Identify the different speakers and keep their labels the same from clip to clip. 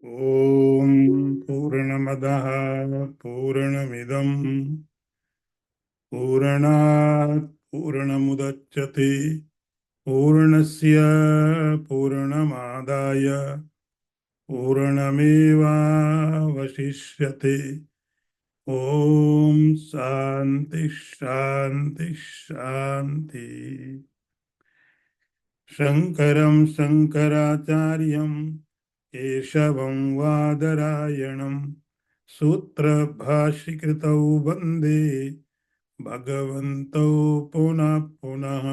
Speaker 1: ॐ पूर्णमदः पूर्णमिदं पूर्णात् पूर्णमुदच्यते पूर्णस्य पूर्णमादाय पूर्णमेवावशिष्यते। ॐ शान्ति शान्ति शान्ति। शङ्करं शङ्कराचार्यं केशवं वादरायणं सूत्रभाष्यकृतौ वन्दे भगवन्तौ पुनः पुनः।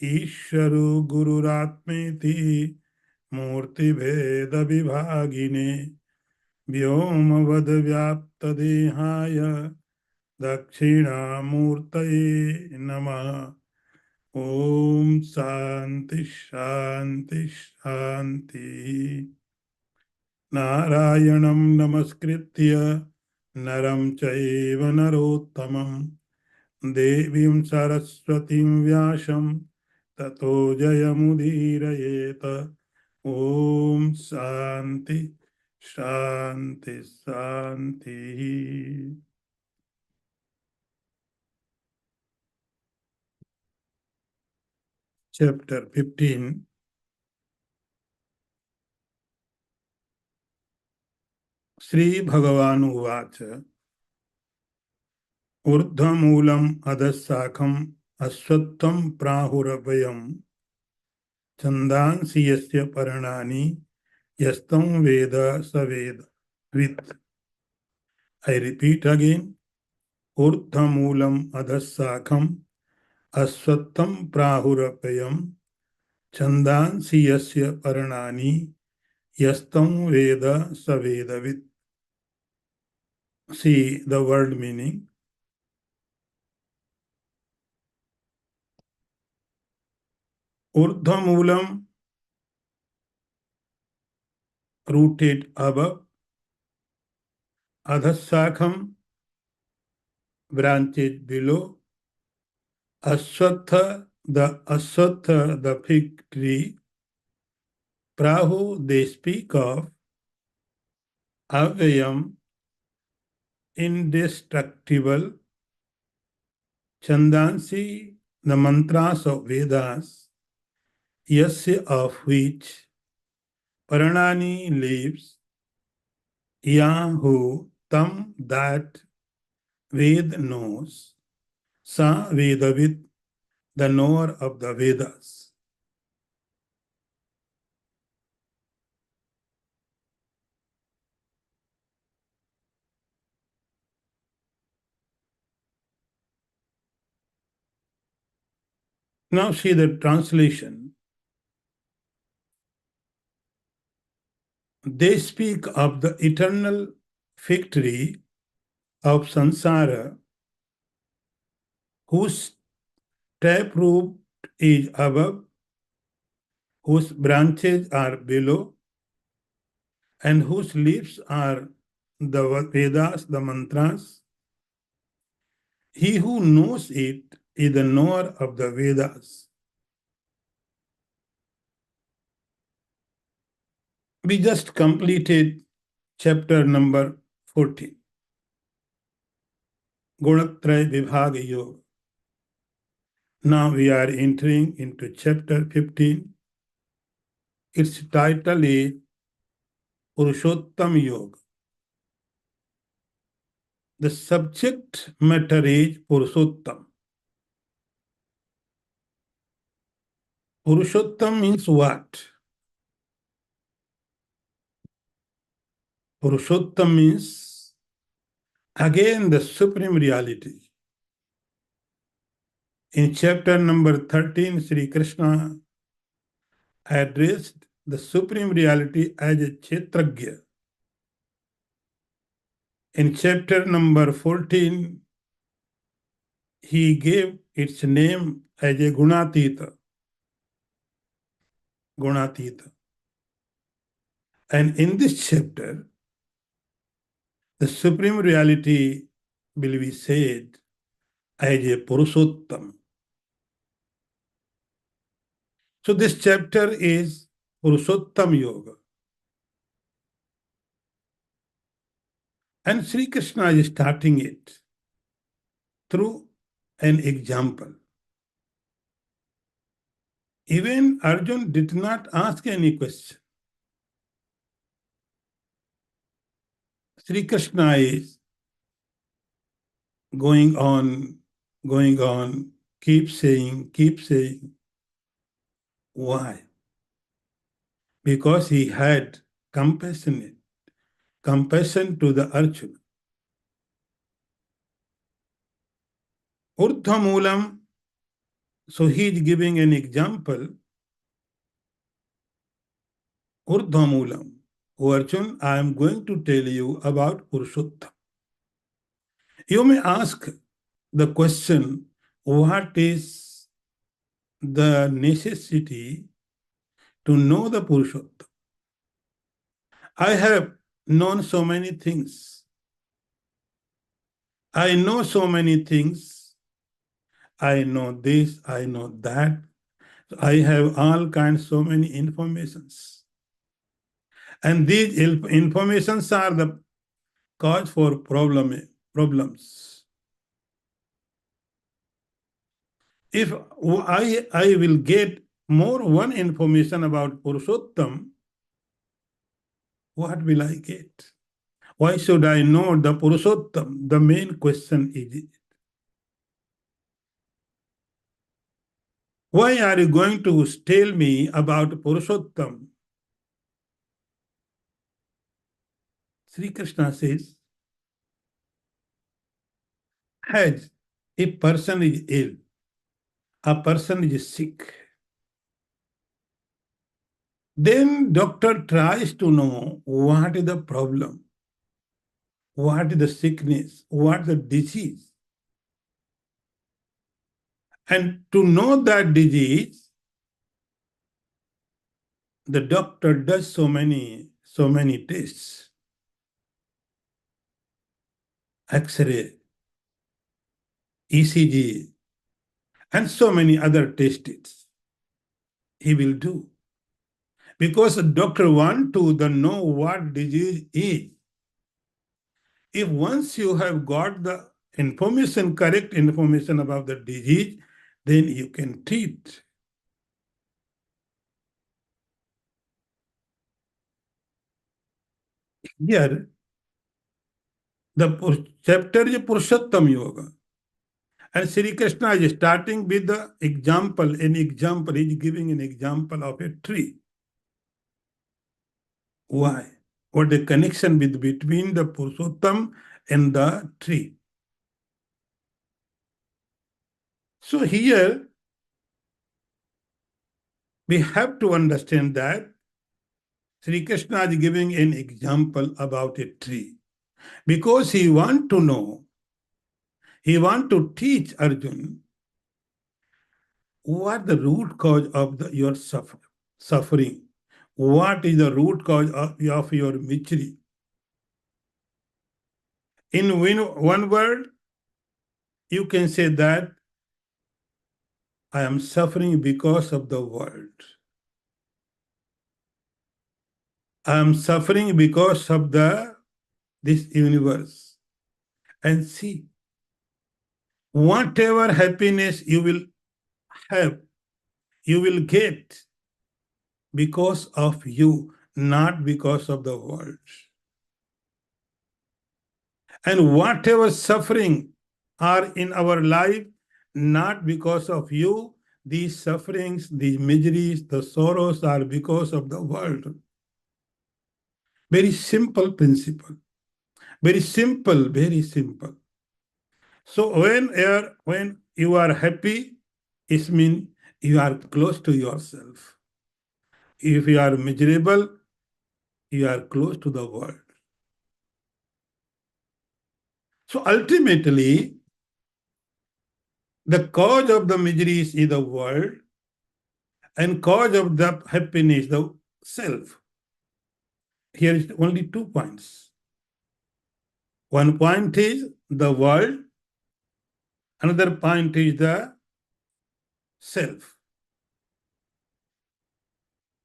Speaker 1: ईश्वरो गुरुरात्मेति मूर्तिभेदविभागिने व्योमवद्व्याप्तदेहाय दक्षिणामूर्तये नमः। ॐ शान्ति शान्ति शान्ति। नारायणं नमस्कृत्य नरं चैव नरोत्तमं देवीं सरस्वतीं व्यासं ततो जयमुदीरयेत। ॐ शान्ति शान्ति शान्तिः। Chapter 15. श्री भगवान् उवाच ऊर्ध्वमूलम् अधःशाखम् अश्वत्थं प्राहुरव्ययम् छन्दांसि यस्य पर्णानि यस्तं वेद स वेदवित्। I repeat again. ऊर्ध्वमूलम् अधःशाखम् अश्वत्थं प्राहुरव्ययम् छन्दांसि यस्य पर्णानि यस्तं वेद स वेदवित्. See the word meaning. Urdhvamulam, rooted above. Adhasakham, branches below. Ashwatha, the fig tree. Prahu, they speak of. Avyayam, indestructible. Chandansi, the mantras of Vedas. Yasya, of which. Paranani, leaves. Yahu, tam, that. Ved knows. Sa Vedavid, the knower of the Vedas. Now see the translation. They speak of the eternal victory of samsara, whose taproot is above, whose branches are below, and whose leaves are the Vedas, the mantras. He who knows it is the knower of the Vedas. We just completed chapter number 14. Gunatraya Vibhaga Yoga. Now we are entering into chapter 15. Its title is Purushottam Yoga. The subject matter is Purushottam. Purushottam means what? Purushottam means, again, the supreme reality. In chapter number 13, Sri Krishna addressed the supreme reality as a Kshetragya. In chapter number 14, he gave its name as a Gunatita. Gunatita. And in this chapter, the supreme reality will be said as a Purushottam. So this chapter is Purushottam Yoga. And Sri Krishna is starting it through an example. Even Arjun did not ask any question. Sri Krishna is going on, keep saying. Why? Because he had compassion to the Arjuna. Urdhva so he is giving an example. Urdhva O Arjun, I am going to tell you about Purushottam. You may ask the question, what is the necessity to know the Purushottam? I have known so many things. I know so many things. I know this, I know that. I have all kinds, so many informations. And these informations are the cause for problems. If I will get one information about Purushottam, what will I get? Why should I know the Purushottam? The main question is, why are you going to tell me about Purushottam? Sri Krishna says, as a person is ill, a person is sick, then doctor tries to know what is the problem, what is the sickness, what is the disease. And to know that disease, the doctor does so many tests. X-ray, ECG, and so many other tests he will do. Because the doctor wants to know what disease is. If once you have got the information, correct information about the disease, then you can treat. Here, the chapter is Purushottam Yoga. And Sri Krishna is starting with the example. An example, he is giving an example of a tree. Why? What the connection between the Purushottam and the tree? So here, we have to understand that Sri Krishna is giving an example about a tree. Because he wants to know, he wants to teach Arjun what the root cause of your suffering. What is the root cause of your misery? In one word, you can say that I am suffering because of the world. I am suffering because of this universe. And see, whatever happiness you will have, you will get because of you, not because of the world. And whatever suffering are in our life, not because of you, these sufferings, these miseries, the sorrows are because of the world. Very simple principle. Very simple, very simple. So when you are happy, it means you are close to yourself. If you are miserable, you are close to the world. So ultimately, the cause of the misery is the world, and cause of the happiness, the self. Here is only 2 points. One point is the world, another point is the self.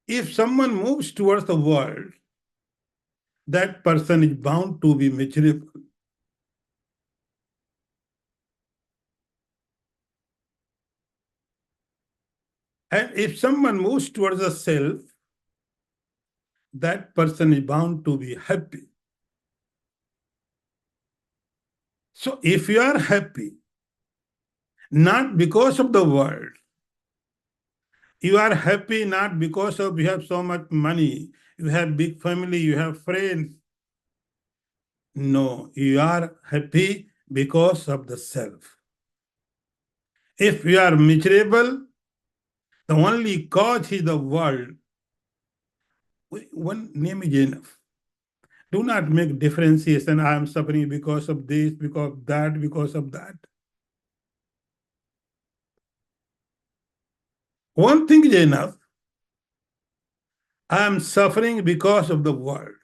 Speaker 1: If someone moves towards the world, that person is bound to be miserable. And if someone moves towards the self, that person is bound to be happy. So if you are happy, not because of the world, you are happy not because of you have so much money, you have big family, you have friends. No, you are happy because of the self. If you are miserable, the only cause is the world. One name is enough. Do not make differentiation. I am suffering because of this, because of that, because of that. One thing is enough. I am suffering because of the world.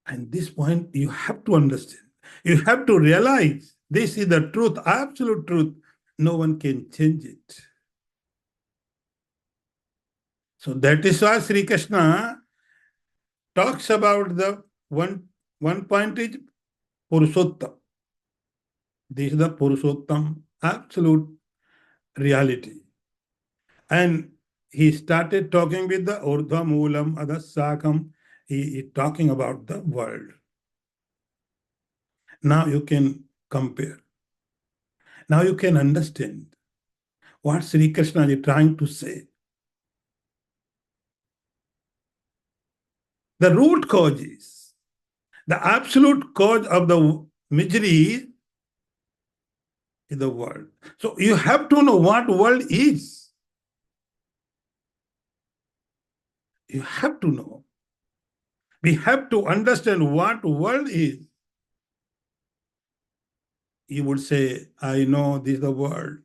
Speaker 1: And this point you have to understand. You have to realize this is the truth, absolute truth. No one can change it. So that is why Sri Krishna talks about the one point is Purushottam. This is the Purushottam, absolute reality. And he started talking with the Urdhva Moolam, Adhasakam. He is talking about the world. Now you can compare. Now you can understand what Sri Krishna is trying to say. The root cause is, the absolute cause of the misery is the world. So you have to know what world is. You have to know. We have to understand what world is. You would say, I know this is the world.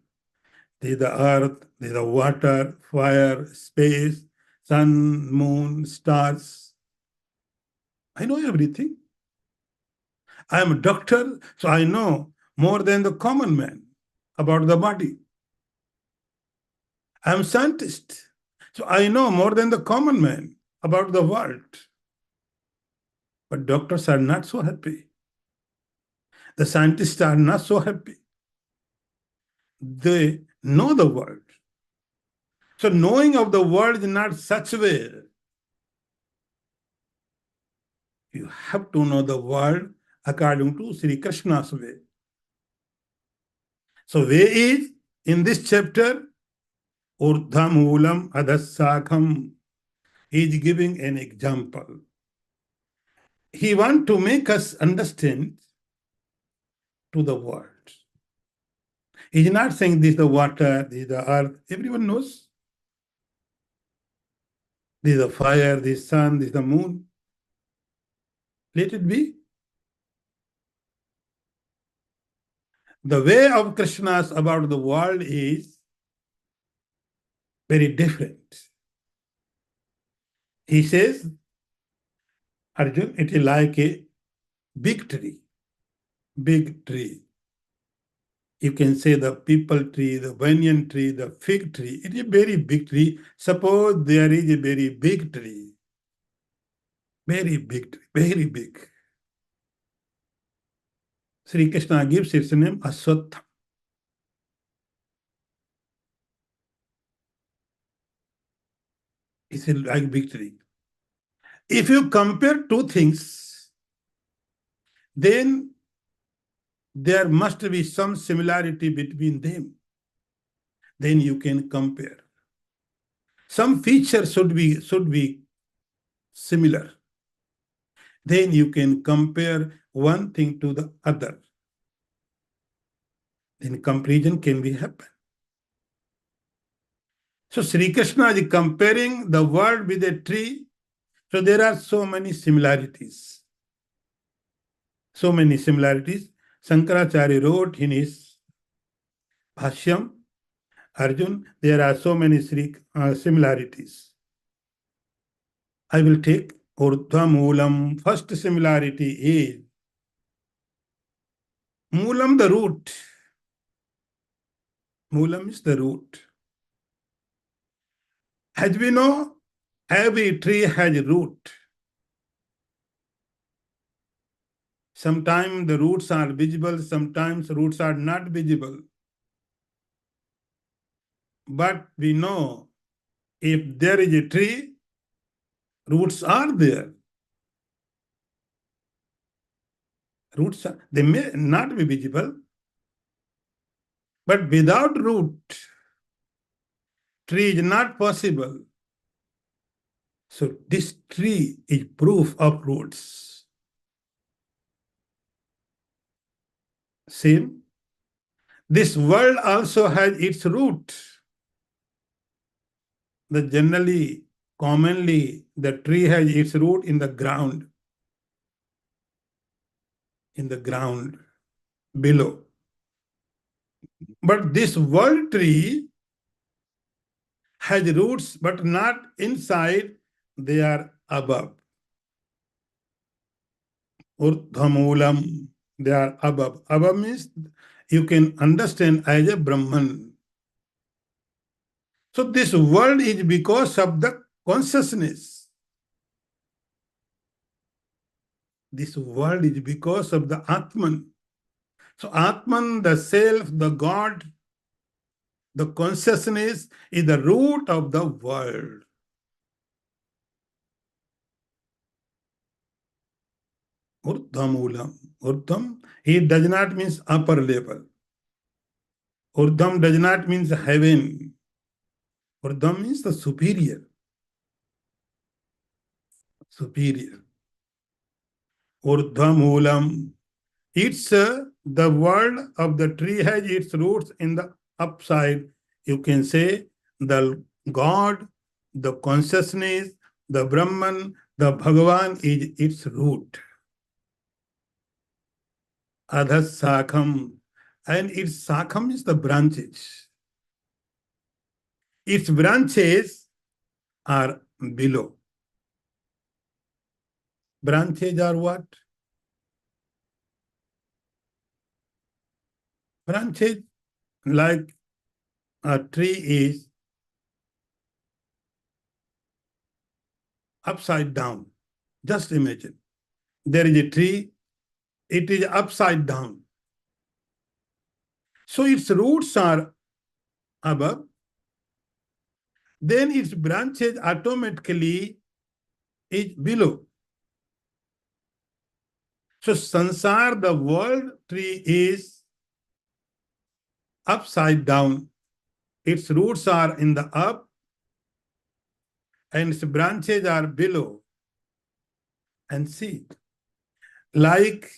Speaker 1: This is the earth, this is the water, fire, space, sun, moon, stars. I know everything. I am a doctor, so I know more than the common man about the body. I am a scientist, so I know more than the common man about the world. But doctors are not so happy. The scientists are not so happy. They know the world. So knowing of the world is not such a way. You have to know the world according to Sri Krishna's way. So way is, in this chapter, Urdhva Moolam Adhasakam. He is giving an example. He wants to make us understand to the world. He is not saying this is the water, this is the earth. Everyone knows. This is the fire, this is sun, this is the moon. Let it be. The way of Krishna's about the world is very different. He says, Arjun, it is like a big tree. Big tree. You can say the peepal tree, the banyan tree, the fig tree. It is a very big tree. Suppose there is a very big tree. Very big tree, very big. Sri Krishna gives its name Aswattham. It's like big tree. If you compare two things, then there must be some similarity between them. Then you can compare. Some features should be similar. Then you can compare one thing to the other. Then comparison can be happen. So Sri Krishna is comparing the world with a tree. So there are so many similarities. So many similarities. Shankaracharya wrote in his Bhashyam, Arjun, there are so many similarities. I will take Urdhva Moolam. First similarity is Moolam, the root. Moolam is the root. As we know, Every tree has root. Sometimes the roots are visible, sometimes roots are not visible. But we know if there is a tree, roots are there. Roots, they may not be visible, but without root, tree is not possible. So this tree is proof of roots. Same. This world also has its root. Generally, commonly, the tree has its root in the ground. In the ground below. But this world tree has roots, but not inside, they are above. Urdhamulam, they are above. Above means you can understand as a Brahman. So this world is because of the consciousness. This world is because of the Atman. So Atman, the self, the God, the consciousness is the root of the world. Urdhamulam. Urdham, it does not mean upper level. Urdham does not mean heaven. Urdham means the superior. Superior. Urdhamulam. It's the word of the tree has its roots in the upside. You can say the God, the consciousness, the Brahman, the Bhagavan is its root. Adhas Sakham. And its Sakham is the branches. Its branches are below. Branches are what? Branches, like a tree is upside down. Just imagine. There is a tree, it is upside down. So its roots are above. Then its branches automatically is below. So sansar, the world tree, is upside down. Its roots are in the up and its branches are below. And see, like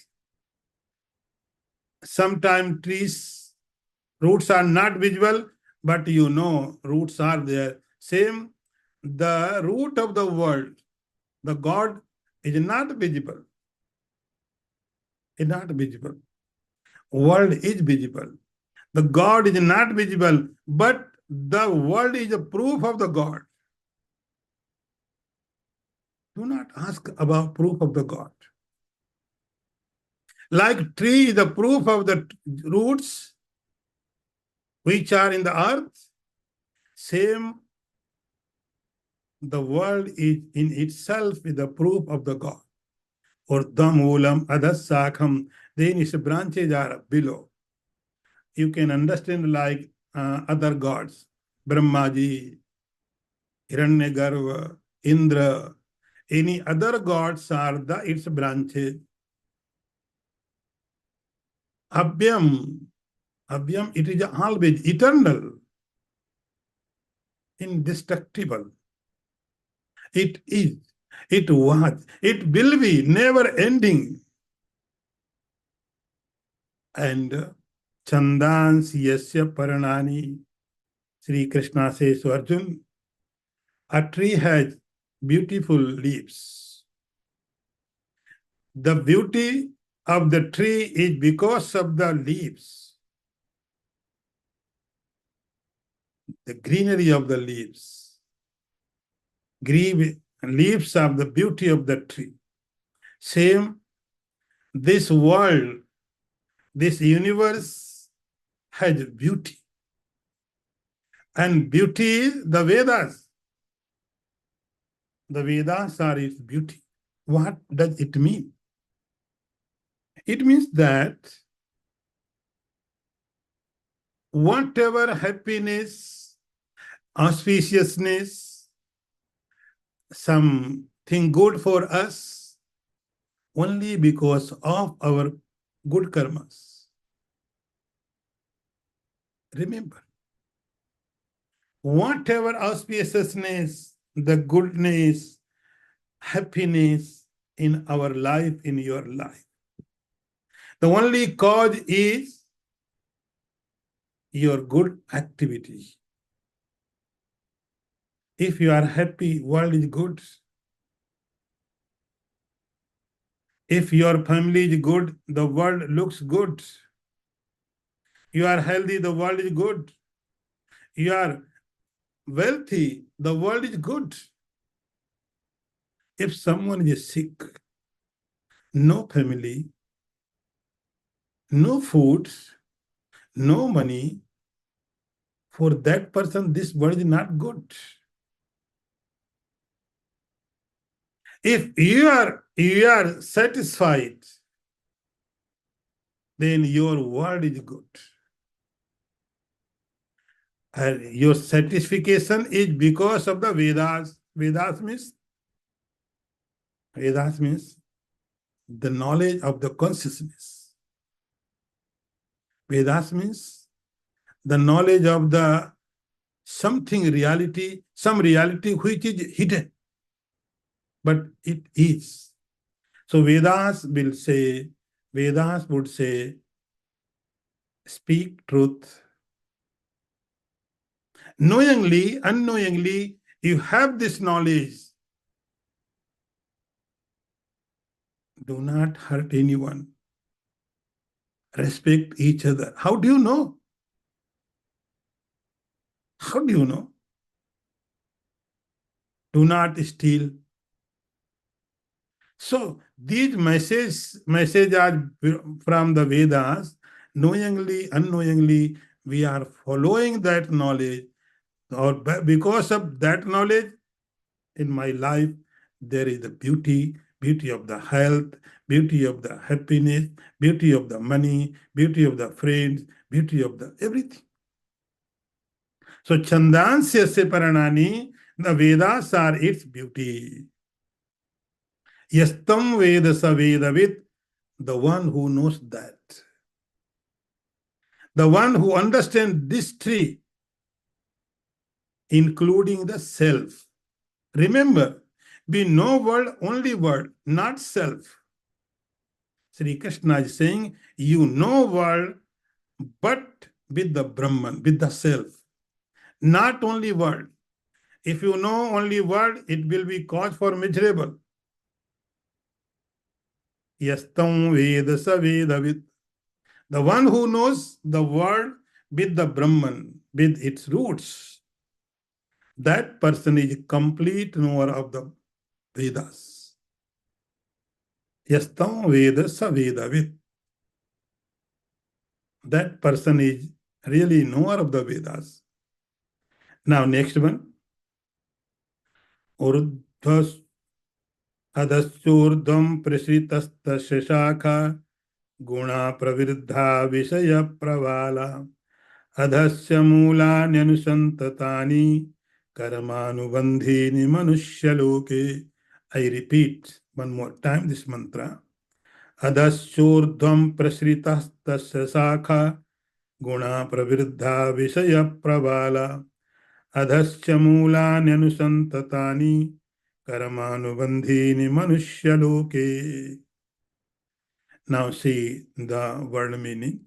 Speaker 1: sometimes trees, roots are not visible, but you know roots are there. Same, the root of the world, the God, is not visible. Is not visible. World is visible. The God is not visible, but the world is a proof of the God. Do not ask about proof of the God. Like tree is the proof of the roots which are in the earth, same the world is in itself is the proof of the God. Urdhamulam adhasakham, then its branches are below. You can understand like other gods, Brahmaji, Hiranyagarbha, Indra, any other gods are its branches. Abhyam, Abhyam, it is always eternal, indestructible. It is, it was, it will be never ending. And Chandans yasya paranani, Sri Krishna says to Arjun, a tree has beautiful leaves. The beauty of the tree is because of the leaves, the greenery of the leaves. Green leaves are the beauty of the tree. Same, this world, this universe has beauty. And beauty is the Vedas. The Vedas are its beauty. What does it mean? It means that whatever happiness, auspiciousness, something good for us, only because of our good karmas. Remember, whatever auspiciousness, the goodness, happiness in our life, in your life, the only cause is your good activity. If you are happy, world is good. If your family is good, the world looks good. You are healthy, the world is good. You are wealthy, the world is good. If someone is sick, no family, no food, no money, for that person, this world is not good. If you are satisfied, then your world is good. And your satisfaction is because of the Vedas. Vedas means the knowledge of the consciousness. Vedas means the knowledge of the something reality, some reality which is hidden, but it is. So Vedas would say, speak truth. Knowingly, unknowingly, you have this knowledge. Do not hurt anyone. Respect each other. How do you know? How do you know? Do not steal. So these messages are from the Vedas. Knowingly, unknowingly, we are following that knowledge, or because of that knowledge in my life, there is the beauty of the health, beauty of the happiness, beauty of the money, beauty of the friends, beauty of the everything. So Chandansya Paranani, the Vedas are its beauty. Yastam Veda sa Vedavid, the one who knows that. The one who understands this tree, including the self. Remember, we know world, only world, not self. Sri Krishna is saying, you know world, but with the Brahman, with the self. Not only world. If you know only world, it will be cause for miserable. Yastam Veda sa Vedavid. The one who knows the world with the Brahman, with its roots, that person is complete knower of the Vedas. Yastam Veda sa Vedavid. That person is really knower of the Vedas. Now, next one. Urdhvas adhasyurdham prasritastasya shakha guna pravirdha vishaya pravala adhasya mulanyanusantatani karmanubandhini manushya. I repeat one more time this mantra. Adhasyurdham prasritastasya shakha guna pravirdha vishaya pravala adhasya mulanyanusantatani karmanubandhini manushya. Now see the word meaning.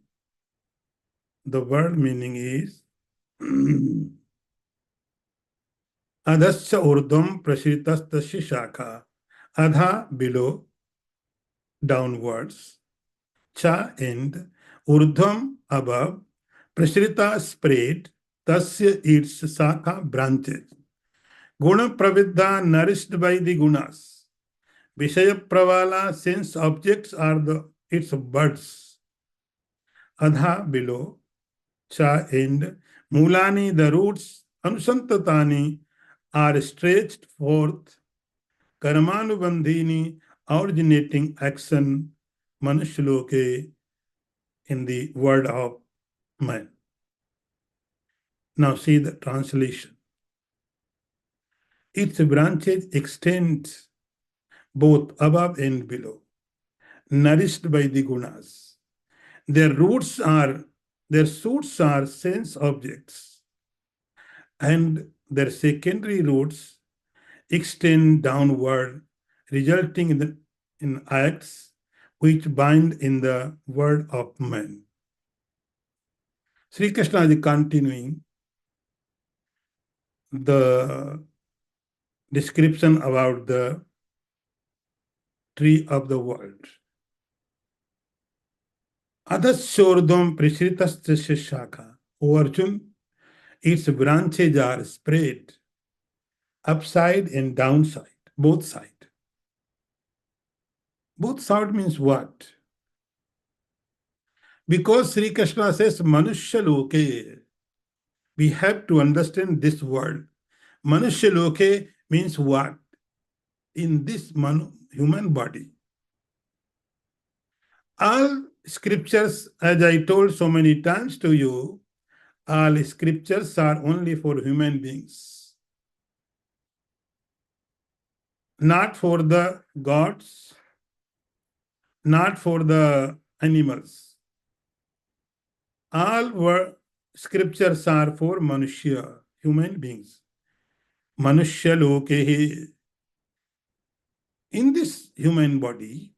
Speaker 1: The word meaning is adhasya urdhvam prasritastasya shakha. Adha below, downwards. Cha end. Urdhvam above. Prasrita spread. Tasya its shakha branches. Guna pravidha nourished by the gunas. Vishaya pravala sense objects are its buds. Adha below. Cha end. Mulani the roots. Anusantatani are stretched forth. karmanubandhini, originating action, manushloke, in the word of man. Now see the translation. Its branches extend both above and below, nourished by the gunas. Their shoots are sense objects, and their secondary roots extend downward, resulting in acts which bind in the word of man. Sri Krishna is continuing the description about the tree of the world. Adashordam prishritasya shaka. O Arjun, its branches are spread upside and downside, both sides. Both sides means what? Because Sri Krishna says Manushya Loke, we have to understand this word. Manushya Loke means what? In this human body. All scriptures, as I told so many times to you, all scriptures are only for human beings, not for the gods, not for the animals. All scriptures are for Manushya, human beings. Manushya Lokehi. In this human body,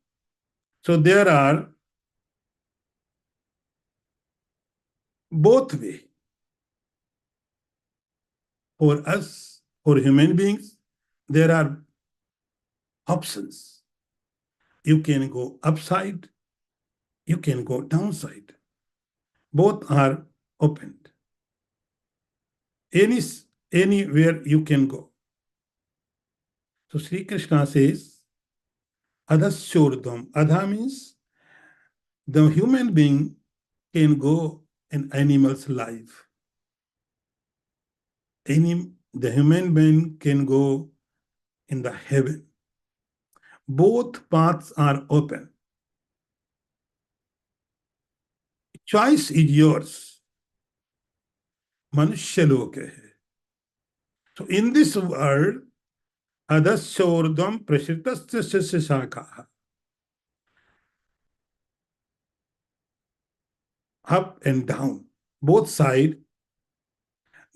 Speaker 1: so there are both way. For us, for human beings, there are options. You can go upside, you can go downside. Both are opened. Anywhere you can go. So Sri Krishna says, Adhasyordam. Adha means the human being can go in animal's life. The human being can go in the heaven. Both paths are open. Choice is yours. Manushya loke hai. So in this world, adhasyordam prashritasya shakaha. Up and down, both sides.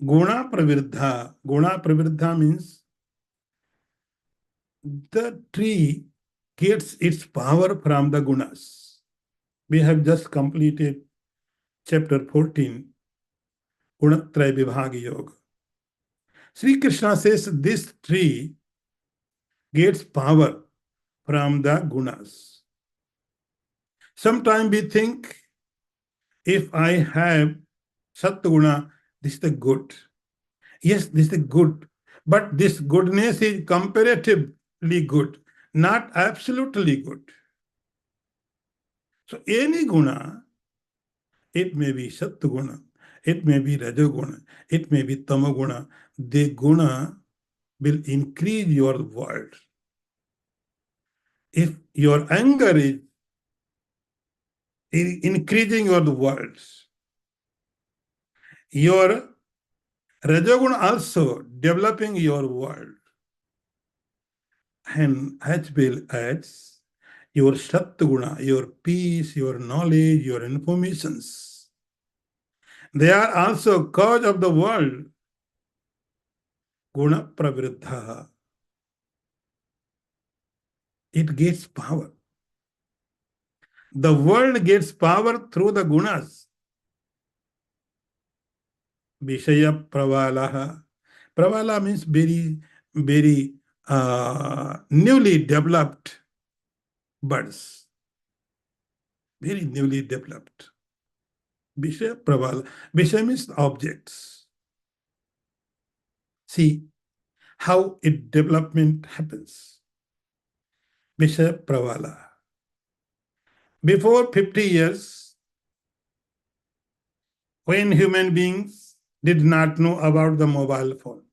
Speaker 1: Guna pravirdha. Guna pravirdha means the tree gets its power from the gunas. We have just completed chapter 14, Gunatraya Vibhaga Yoga. Sri Krishna says this tree gets power from the gunas. Sometimes we think, if I have Satguna, this is the good. Yes, this is good. But this goodness is comparatively good, not absolutely good. So any guna, it may be Satguna, it may be Rajoguna, it may be Tamaguna. The guna will increase your world. If your anger is increasing your words, your Rajoguna also developing your world, and as well as your Satguna, your peace, your knowledge, your informations, they are also cause of the world. Guna pravriddha. It gets power. The world gets power through the gunas. Vishaya pravalaha. Pravala means very newly developed birds. Very newly developed. Vishaya pravala. Vishaya means objects. See how its development happens. Vishaya pravala. Before 50 years, when human beings did not know about the mobile phone,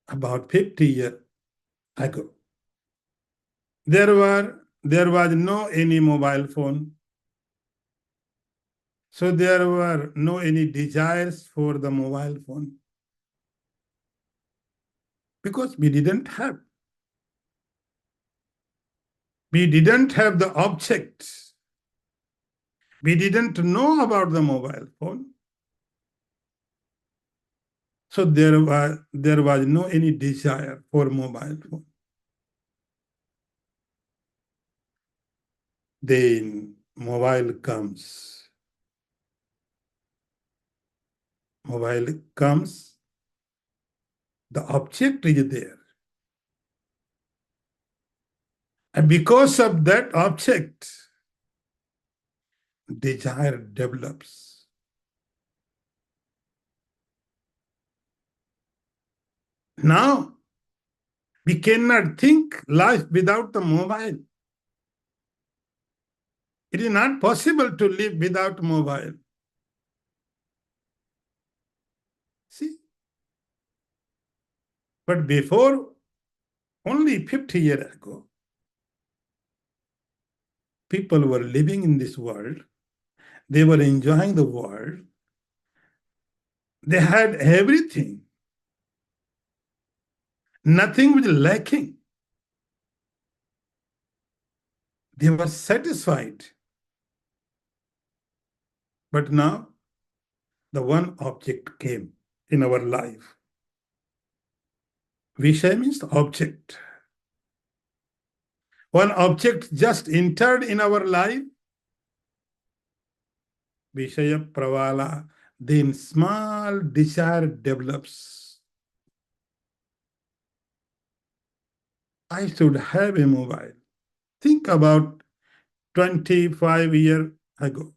Speaker 1: about 50 years ago. There was no any mobile phone. So there were no any desires for the mobile phone. Because we didn't have. We didn't have the object. We didn't know about the mobile phone. So there was no any desire for mobile phone. Then mobile comes. Mobile comes. The object is there. And because of that object, desire develops. Now, we cannot think life without the mobile. It is not possible to live without mobile. See? But before, only 50 years ago, people were living in this world. They were enjoying the world. They had everything. Nothing was lacking. They were satisfied. But now, the one object came in our life. Vishaya means object. One object just entered in our life, Vishaya Pravala, then small desire develops. I should have a mobile. Think about 25 years ago.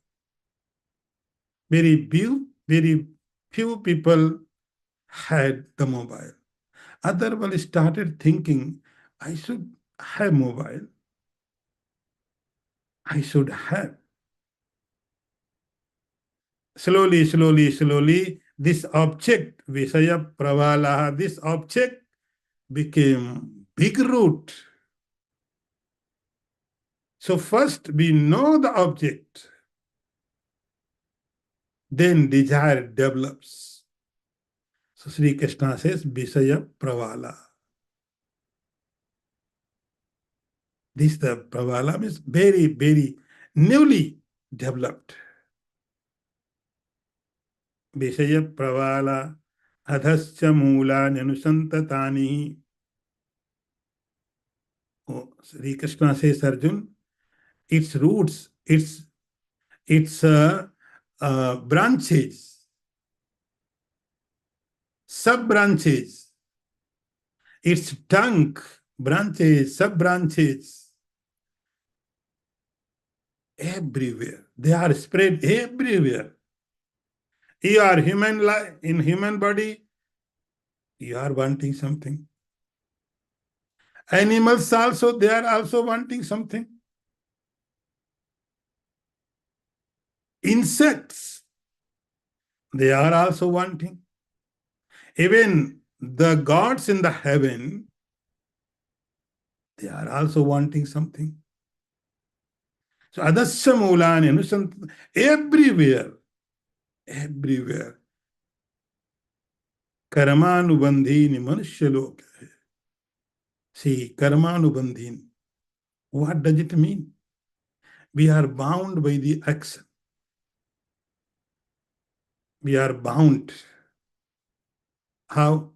Speaker 1: Very few people had the mobile. Others started thinking, I should have mobile. I should have. Slowly, this object, Vishaya Pravala, this object became big root. So first we know the object, then desire develops. So Sri Krishna says, Vishaya Pravala. This the Pravala means very newly developed. Vishaya Pravala adhasya moola nyanushantatani. Oh, Sri Krishna says, Arjun, its roots, its branches, sub-branches, its trunk, branches, sub-branches, everywhere. They are spread everywhere. You are in human body, you are wanting something. Animals also, they are also wanting something. Insects, they are also wanting. Even the gods in the heaven, they are also wanting something. So adasya mulani anusant everywhere. Karmanubandhini manusya loka. See, karmanubandhin. What does it mean? We are bound by the action. We are bound. How?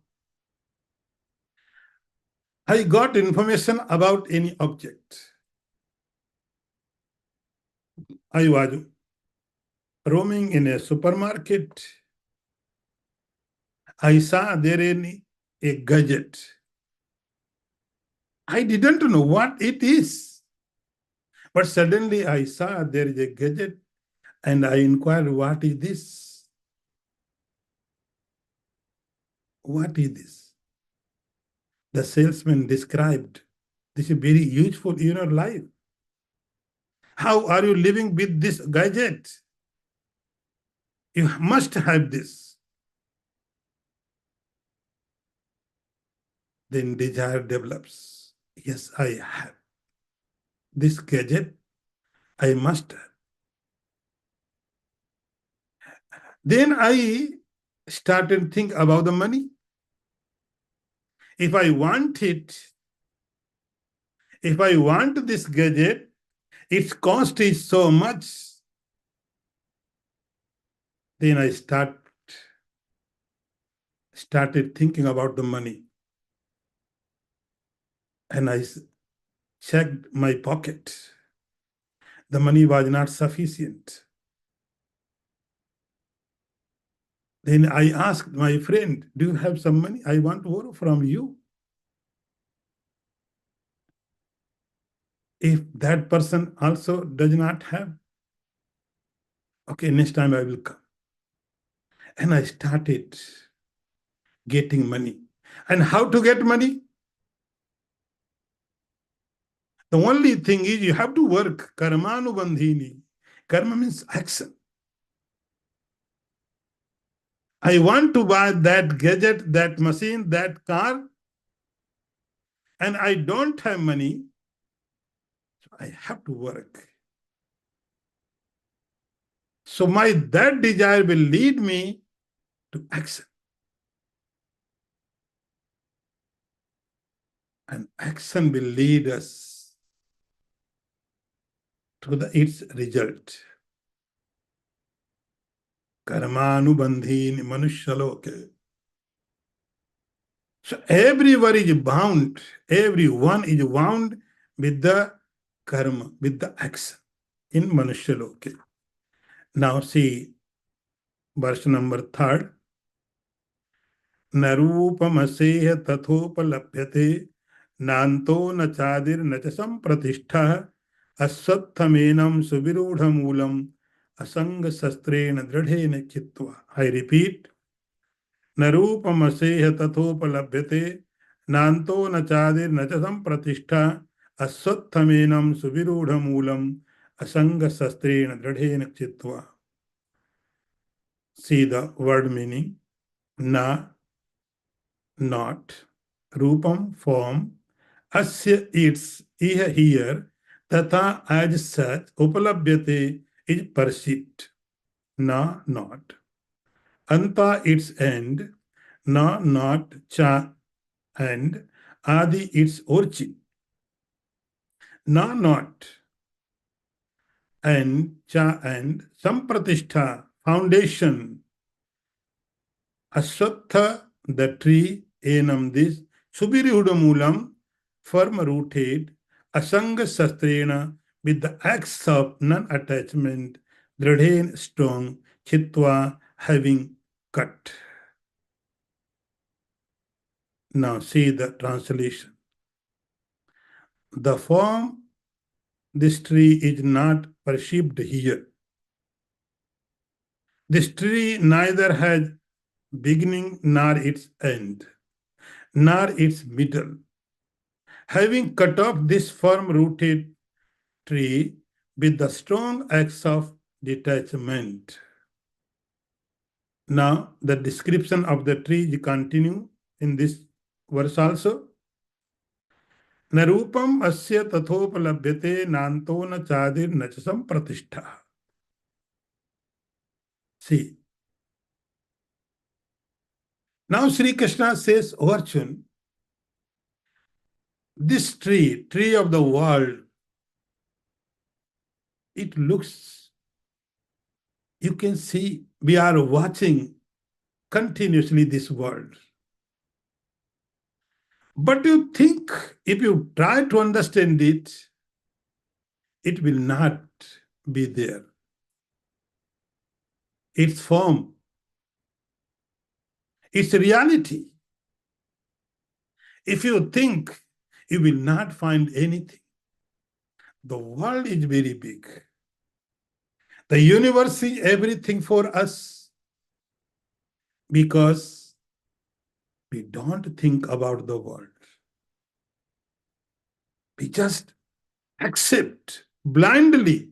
Speaker 1: I got information about any object. I was roaming in a supermarket. I saw there a gadget. I didn't know what it is. But suddenly I saw there is a gadget and I inquired, what is this? What is this? The salesman described, this is very useful in your life. How are you living with this gadget? You must have this. then desire develops. Yes, I have this gadget, I must have. Then I started think about the money. If I want it, if I want this gadget, its cost is so much. Then I started thinking about the money. And I checked my pocket. The money was not sufficient. Then I asked my friend, do you have some money? I want to borrow from you. If that person also does not have, okay, next time I will come. And I started getting money. And how to get money? The only thing is you have to work. Karmanubandhini. Karma means action. I want to buy that gadget, that machine, that car, and I don't have money. So I have to work. So that desire will lead me to action. And action will lead us to its result. Karmanubandhini manushaloke. So everyone is bound with the karma, with the action in manushaloke. Now see verse number 3. न रूपमसेह तथोपलभ्यते नान्तो न चादिर्न च संप्रतिष्ठः अश्वत्थमेनं सुविरूढमूलम् असंगशस्त्रेण दृढेन चित्वा. I repeat. न रूपमसेह तथोपलभ्यते नान्तो न चादिर्न च संप्रतिष्ठः अश्वत्थमेनं सुविरूढमूलम् असंगशस्त्रेण दृढेन चित्वा. See the word meaning. Na, not, rupam, form, asya, its, iha, here, tata, as such, upalabhyate, is perceived. Na, not. Anta, its end, na, not, cha, and adi, its origin. Na, not, and cha, and sampratishtha, foundation. Ashwatha, the tree, enam, this, subirihudamulam, firm rooted, asanga sastrena, with the axe of non-attachment, dradhen, strong, chitva, having cut. Now see the translation. The form, this tree is not perceived here. This tree neither has beginning nor its end, nor its middle. Having cut off this firm-rooted tree with the strong axe of detachment. Now, the description of the tree continue in this verse also. न रूपम अस्य तथोपलभ्यते नान्तो न चादिर न च संप्रतिष्ठा. See. Now Sri Krishna says, O Arjun, this tree of the world, it looks, you can see, we are watching continuously this world. But you think, if you try to understand it, it will not be there. Its form, its reality. If you think, you will not find anything. The world is very big. The universe is everything for us because we don't think about the world. We just accept blindly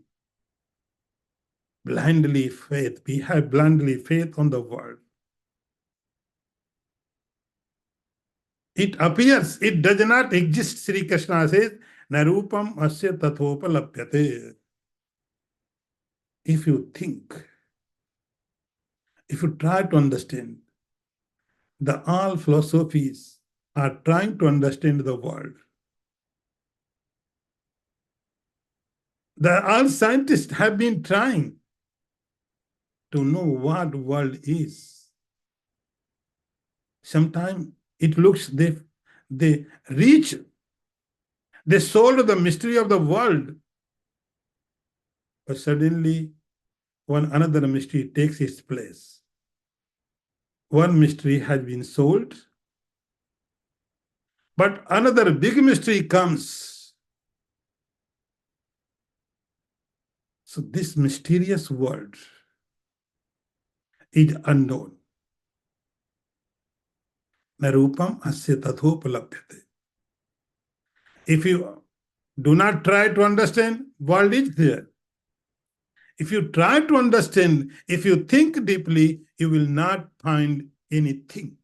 Speaker 1: faith. We have blindly faith on the world. It appears, it does not exist, Sri Krishna says, narupam asya tathopalapyate. If you think, if you try to understand, the all philosophies are trying to understand the world. The all scientists have been trying to know what world is. Sometimes it looks they reach, they solve the mystery of the world, but suddenly one another mystery takes its place. One mystery has been solved, but another big mystery comes. So this mysterious world is unknown. Narupam asya tathopalabhyate. If you do not try to understand, world is there. If you try to understand, if you think deeply, you will not find anything.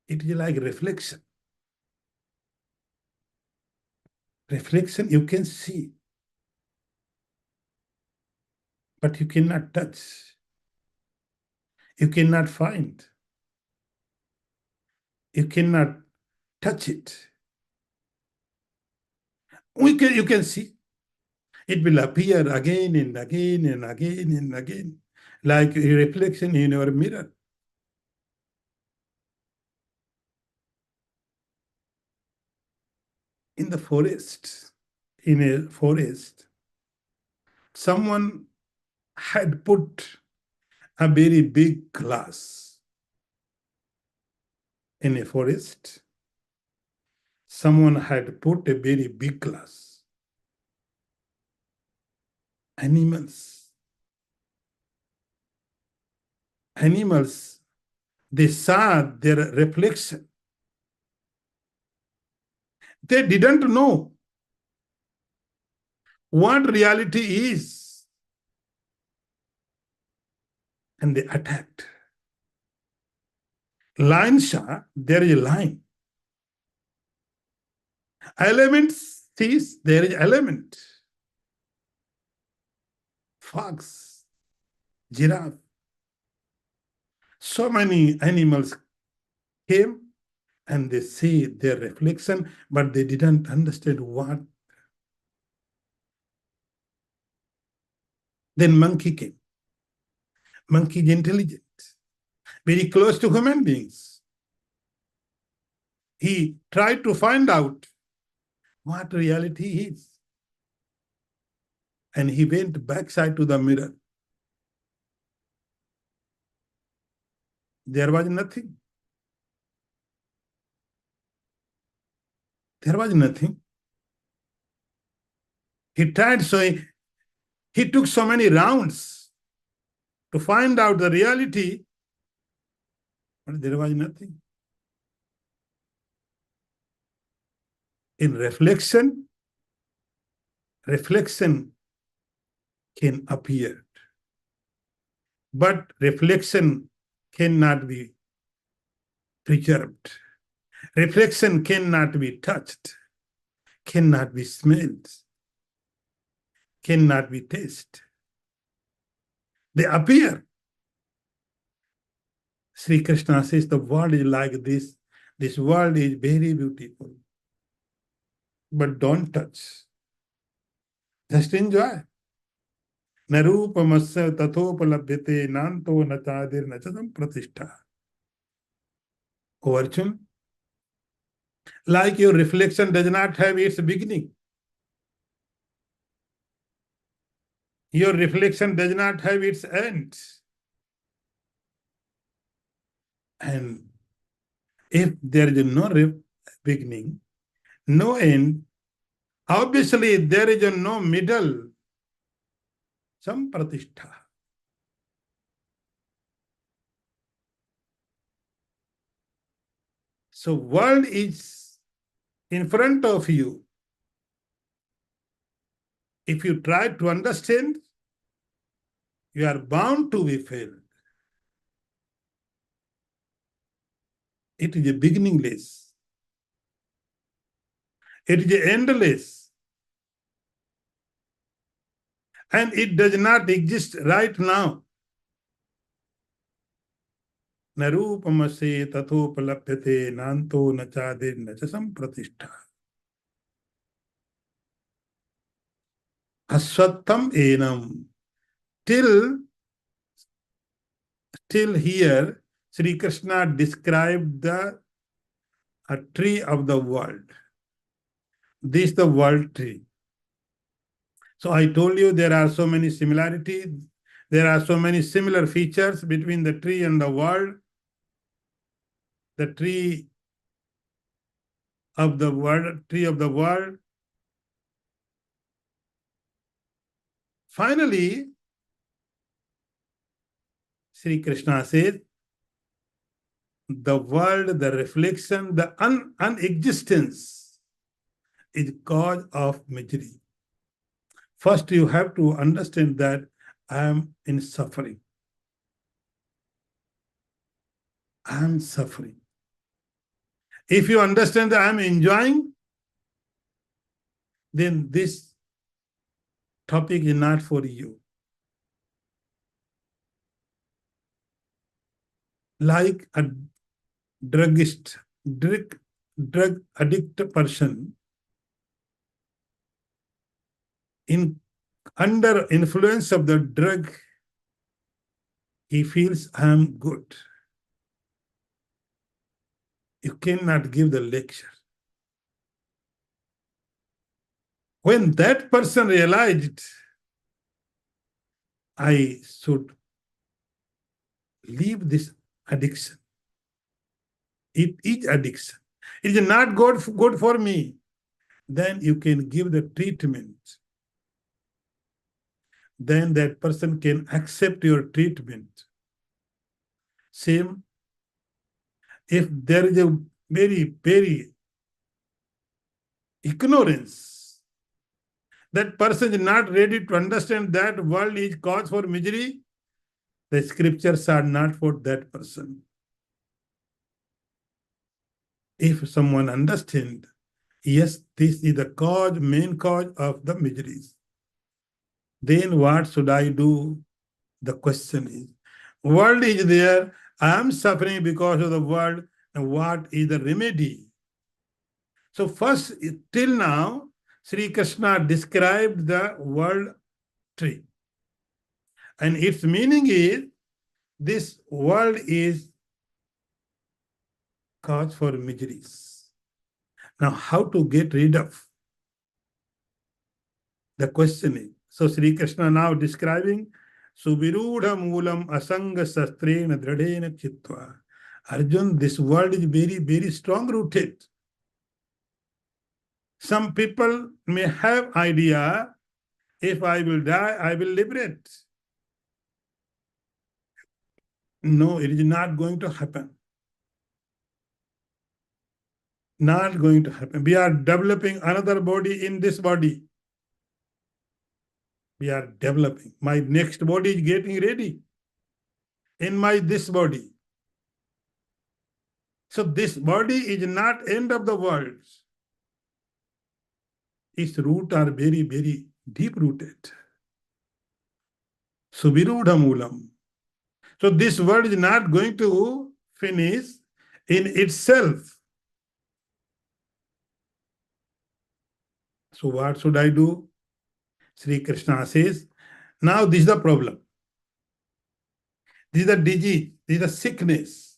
Speaker 1: It is like reflection. Reflection you can see, but you cannot touch. You cannot find. You cannot touch it. You can see. It will appear again and again and again and again, like a reflection in your mirror. In the forest, in a forest, someone had put a very big glass in a forest. Someone had put a very big glass. Animals, they saw their reflection. They didn't know what reality is. And they attacked. Lion saw there is a lion. Element sees there is element. Fox, giraffe. So many animals came and they see their reflection, but they didn't understand what. Then monkey came. Monkey is intelligent, very close to human beings. He tried to find out what reality is. And he went backside to the mirror. There was nothing. There was nothing. He tried, he took so many rounds to find out the reality, but there was nothing. In reflection can appear, but reflection cannot be preserved. Reflection cannot be touched, cannot be smelled, cannot be tasted. They appear. Sri Krishna says the world is like this. This world is very beautiful. But don't touch. Just enjoy. Narupamasya tathopalabhyate nanto nachadir nachadam pratishtha. O Arjun, like your reflection does not have its beginning. Your reflection does not have its end. And if there is no beginning, no end, obviously there is no middle, some pratishtha. So world is in front of you. If you try to understand, you are bound to be failed. It is a beginningless. It is a endless. And it does not exist right now. न रूपमसे तथोपलभ्यते नान्तो न चादिर्न च संप्रतिष्ठा aswatham enam. Till here, Sri Krishna described the a tree of the world. This is the world tree. So I told you there are so many similarities. There are so many similar features between the tree and the world. The tree of the world. Finally, Sri Krishna says, the world, the reflection, the unexistence is cause of misery. First, you have to understand that I am in suffering. I am suffering. If you understand that I am enjoying, then this topic is not for you. Like a druggist, drug addict person, under influence of the drug, he feels I am good. You cannot give the lecture. When that person realized I should leave this addiction, it is addiction. It is not good for me. Then you can give the treatment. Then that person can accept your treatment. Same, if there is a very, very ignorance, that person is not ready to understand that world is cause for misery, the scriptures are not for that person. If someone understands, yes, this is the cause, main cause of the miseries, then what should I do? The question is, world is there, I am suffering because of the world, and what is the remedy? So first, till now, Sri Krishna described the world tree. And its meaning is, this world is cause for miseries. Now, how to get rid of? The question is, so Sri Krishna now describing, Subirudha Moolam Asanga Sastrena Dradena Chitva. Arjun, this world is very, very strong rooted. Some people may have idea, if I will die, I will liberate. No, it is not going to happen. Not going to happen. We are developing another body in this body. We are developing. My next body is getting ready in this body. So this body is not end of the world. Its roots are very, very deep rooted. Subirudha Moolam. So this world is not going to finish in itself. So what should I do? Sri Krishna says, now this is the problem. This is the disease, this is the sickness.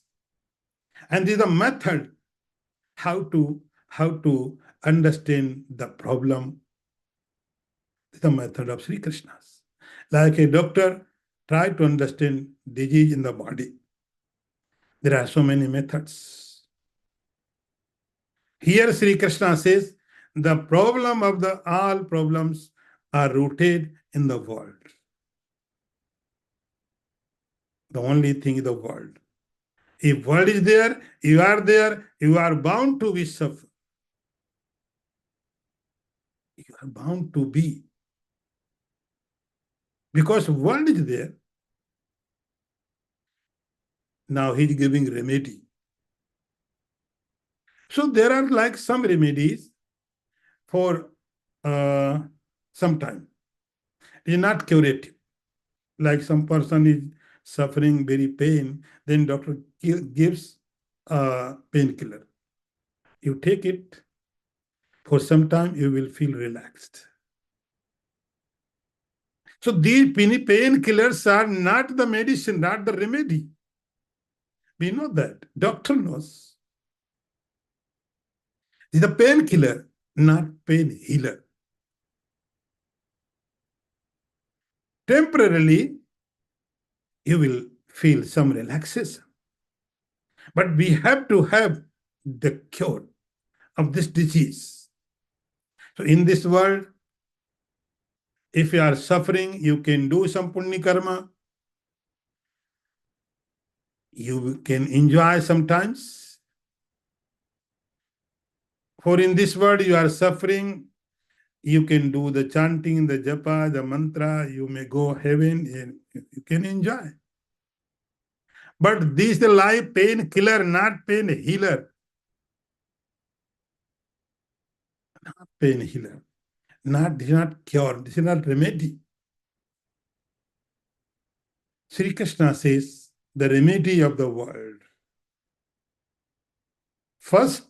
Speaker 1: And this is the method how to understand the problem. This is the method of Sri Krishna's. Like a doctor, try to understand disease in the body. There are so many methods. Here Sri Krishna says, the problem of all problems are rooted in the world. The only thing is the world. If world is there, you are bound to be suffer. You are bound to be. Because world is there. Now he is giving remedy. So there are like some remedies for some time. It is not curative. Like some person is suffering very pain, then doctor gives a painkiller. You take it for some time, you will feel relaxed. So these painkillers are not the medicine, not the remedy. We know that. Doctor knows. It's the painkiller, not pain healer. Temporarily, you will feel some relaxation. But we have to have the cure of this disease. So in this world, if you are suffering, you can do some punya karma. You can enjoy sometimes. For in this world, you are suffering, you can do the chanting, the japa, the mantra, you may go heaven, and you can enjoy. But this is the life pain killer, not pain healer. Not pain healer. This is not cure. This is not remedy. Sri Krishna says the remedy of the world. First,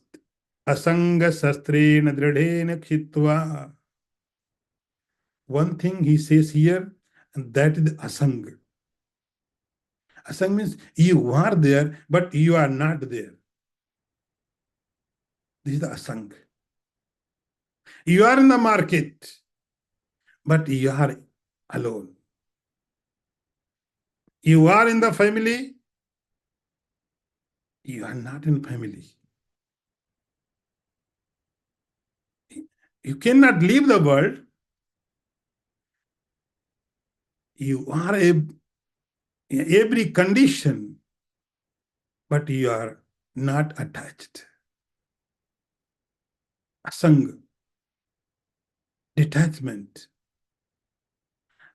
Speaker 1: asanga sastrena dradhena kshitva. One thing he says here, and that is asanga. Asanga means you are there, but you are not there. This is the asanga. You are in the market, but you are alone. You are in the family, you are not in family. You cannot leave the world. You are in every condition, but you are not attached. Asanga, detachment.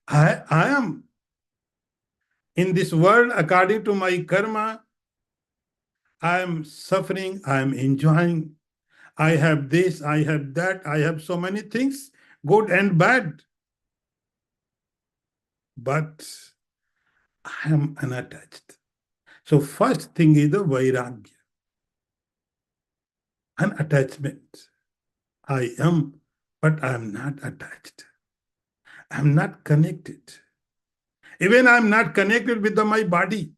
Speaker 1: I am in this world according to my karma. I am suffering, I am enjoying. I have this, I have that, I have so many things, good and bad. But I am unattached. So first thing is the vairagya, unattachment. I am, but I am not attached. I am not connected. Even I am not connected with my body.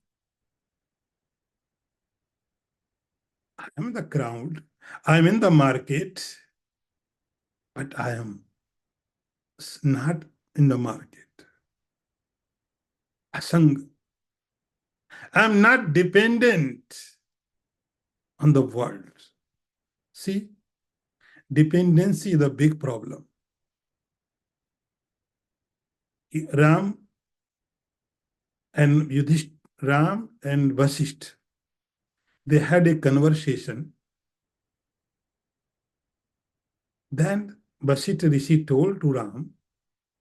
Speaker 1: I am the crowd. I am in the market, but I am not in the market. Asanga. I am not dependent on the world. See, dependency is a big problem. Ram and Yudhishthira, Ram and Vasishtha, they had a conversation. Then Vasishtha Rishi told to Ram,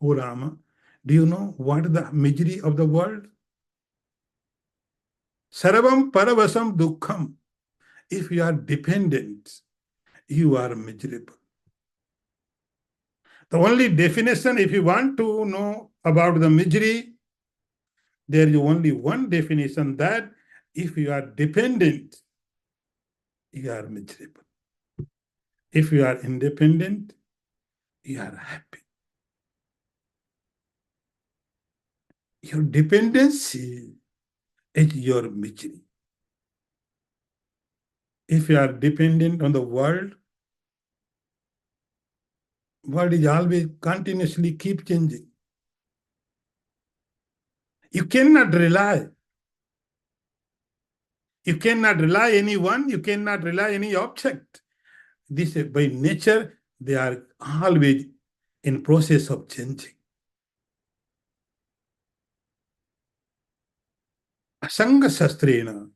Speaker 1: "O Rama, do you know what is the misery of the world? Sarvam paravasam dukkham. If you are dependent, you are miserable." The only definition, if you want to know about the misery, there is only one definition, that if you are dependent, you are miserable. If you are independent, you are happy. Your dependency is your misery. If you are dependent on the world is always continuously keep changing. You cannot rely. You cannot rely anyone. You cannot rely any object. This by nature, they are always in process of changing. Asanga Sastrena,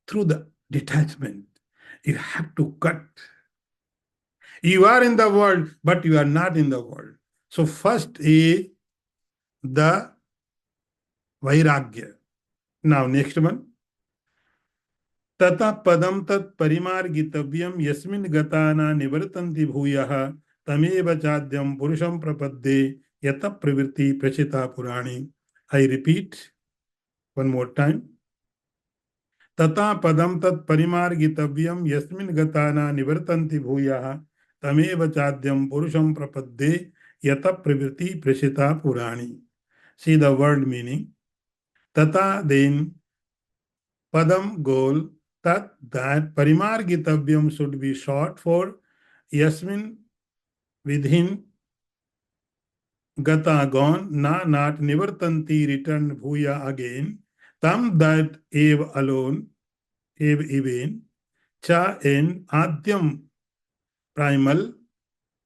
Speaker 1: through the detachment, you have to cut. You are in the world, but you are not in the world. So first is the vairagya. Now next one. तथा पदम तत् परिमार्गितव्यम यस्मिन् गता न निवर्तन्ति भूयः तमेव चाद्यं पुरुषं प्रपद्ये यत प्रवृत्ति प्रचिता पुराणी. I repeat one more time. तथा पदम तत् परिमार्गितव्यम यस्मिन् गता न निवर्तन्ति भूयः तमेव चाद्यं पुरुषं प्रपद्ये यत प्रवृत्ति प्रचिता पुराणी. See the word meaning. Tata, then padam, goal, tat, that, parimargitavyam should be short for yasmin, within, gata, gone, na, not, nivartanti, returned, bhuya, again, tam, that, ev, alone, ev, even, cha, in, adyam, primal,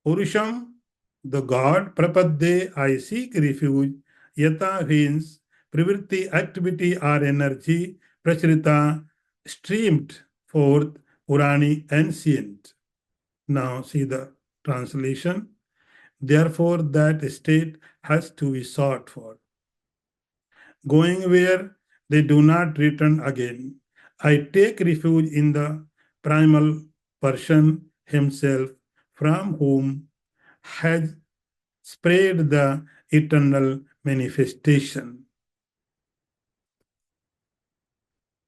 Speaker 1: purusham, the God, prapadde, I seek refuge, yata means pravritti, activity or energy, prachrita, streamed forth, purani, ancient. Now see the translation. Therefore, that state has to be sought for. Going where they do not return again. I take refuge in the primal person himself, from whom has spread the eternal manifestation.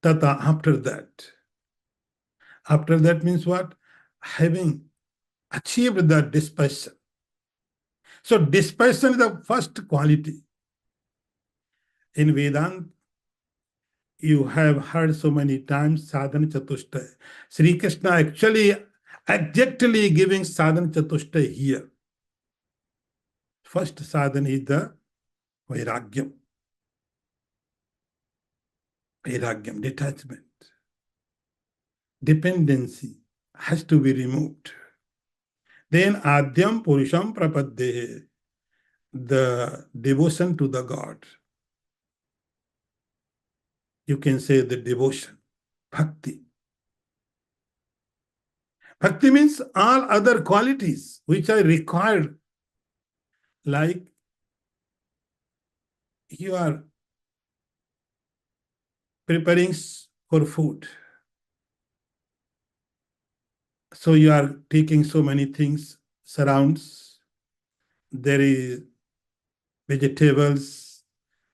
Speaker 1: Tata, after that. After that means what? Having achieved the dispassion. So dispassion is the first quality. In Vedanta, you have heard so many times sadhana chatushtay. Sri Krishna actually exactly giving sadhana chatushtay here. First sadhana is the vairagyam. Vairagyam, detachment. Dependency has to be removed. Then Adyam Purusham Prapaddehe, the devotion to the God. You can say the devotion, bhakti. Bhakti means all other qualities which are required, like you are preparing for food. So you are taking so many things, surrounds. There is vegetables,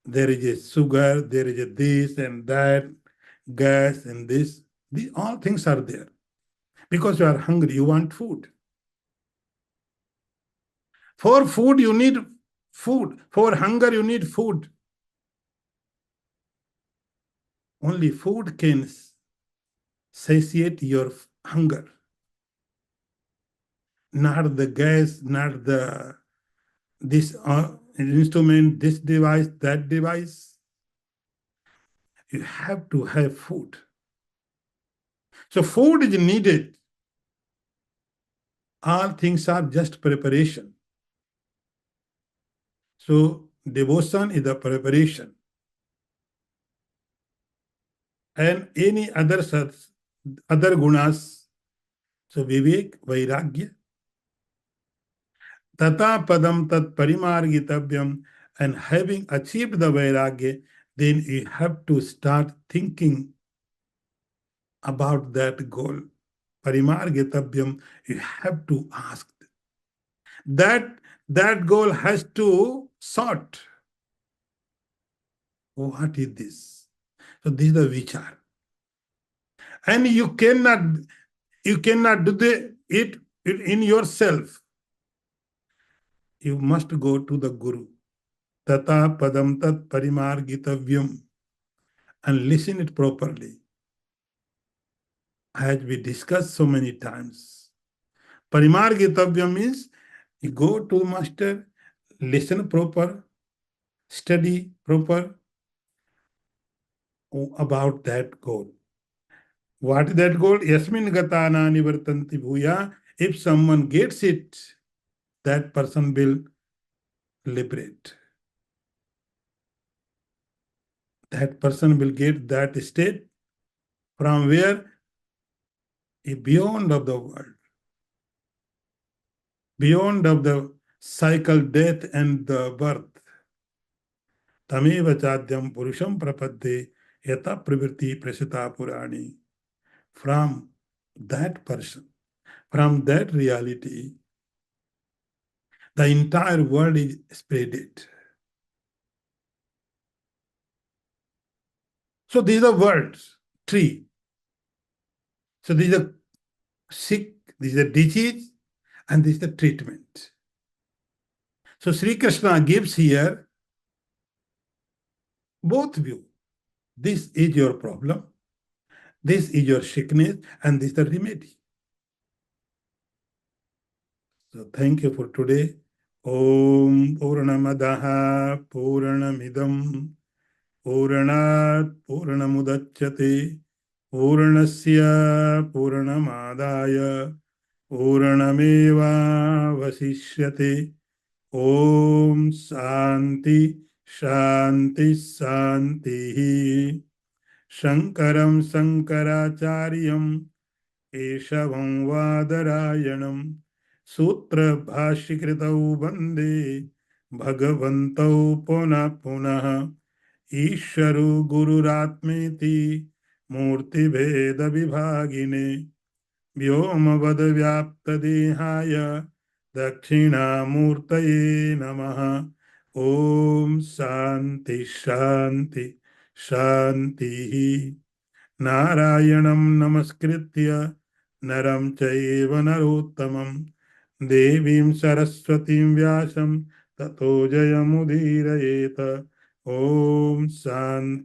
Speaker 1: there is a sugar, there is a this and that, gas and this. These all things are there. Because you are hungry, you want food. For food, you need food. For hunger, you need food. Only food can satiate your hunger. Not the gas, not the this instrument, this device, that device. You have to have food. So food is needed. All things are just preparation. So devotion is the preparation. And any other gunas. So vivek, vairagya, tata padam tat parimargitavyam, and having achieved the vairagya, then you have to start thinking about that goal. Parimargitavyam, you have to ask. That goal has to sort. What is this? So this is the vichar. And you cannot do it in yourself. You must go to the Guru. Tata padam tat parimargitavyam, and listen it properly. As we discussed so many times. Parimargitavyam means you go to the master, listen proper, study proper about that goal. What is that goal? Yasmin gatana nivartanti bhuya. If someone gets it, that person will liberate. That person will get that state from where beyond of the world, beyond of the cycle, death and the birth. Tameva chadyam purusham prapadde yata pravritti prasita purani. from that person, from that reality, the entire world is spreaded. So these are words, tree. So these are sick, these are disease, and this is the treatment. So Sri Krishna gives here both view. This is your problem, this is your sickness, and this is the remedy. So thank you for today. Om Purnamadaha Purnamidam Purnat Purnamudachyate Purnasya Purnamadaya Purnameva Vasishyate. Om Shanti Shanti Shanti. Shankaram Shankaracharyam Keshavam Vadarayanam Sutra Bhashikritau Bande Bhagavantau Puna Punaha Isharu Gururatmeti Murti Bheda Vibhagine व्योमवद व्याप्त देहाय दक्षिणामूर्तये नमः. ओम शांति शांति शांति. नारायणं नमस्कृत्य नरं चैव नरोत्तमं देवीं सरस्वतीं व्यासं ततो जयमुदीरयेत. ओम शांति.